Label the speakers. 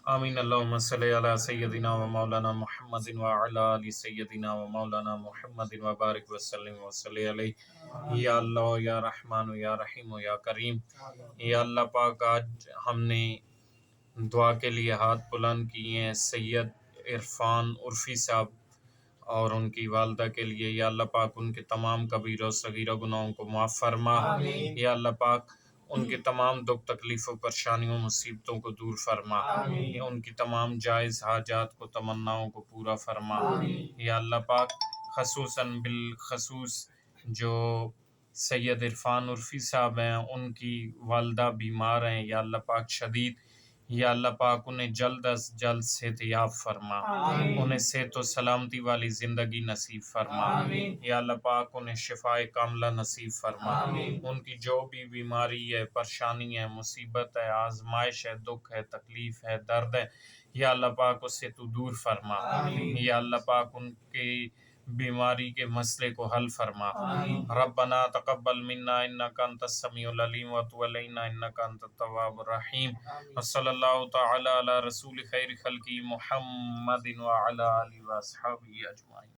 Speaker 1: آمین اللہم صلی علی سیدنا و مولانا محمد و علی آل سیدنا و مولانا محمد و بارک وسلم و صلی علیہ یا اللہ یا رحمان یا رحیم یا کریم۔ یا اللہ پاک، آج ہم نے دعا کے لیے ہاتھ بلند کیے ہیں سید عرفان عرفی صاحب اور ان کی والدہ کے لیے۔ یا اللہ پاک ان کے تمام کبیرہ و صغیرہ گناہوں کو معاف فرما۔ یا اللہ پاک ان کے تمام دکھ تکلیفوں پریشانیوں مصیبتوں کو دور فرما۔ یا ان کی تمام جائز حاجات کو تمناؤں کو پورا فرما۔ یا اللہ پاک خصوصاً بالخصوص جو سید عرفان عرفی صاحب ہیں، ان کی والدہ بیمار ہیں، یا اللہ پاک شدید، یا اللہ پاک انہیں جلد از جلد صحت یاب فرما، انہیں صحت و سلامتی والی زندگی نصیب فرما۔ یا اللہ پاک انہیں شفاء کاملہ نصیب فرما۔ ان کی جو بھی بیماری ہے، پریشانی ہے، مصیبت ہے، آزمائش ہے، دکھ ہے، تکلیف ہے، درد ہے، یا اللہ پاک اس سے تو دور فرما۔ یا اللہ پاک ان کی بیماری کے مسئلے کو حل فرما۔ ربنا تقبل منا انک انت السمیع العلیم وتب علینا انک انت التواب الرحیم۔ وصلی اللہ تعالی علی رسول خیر خلقہ محمد وعلی آلہ واصحابہ اجمعین۔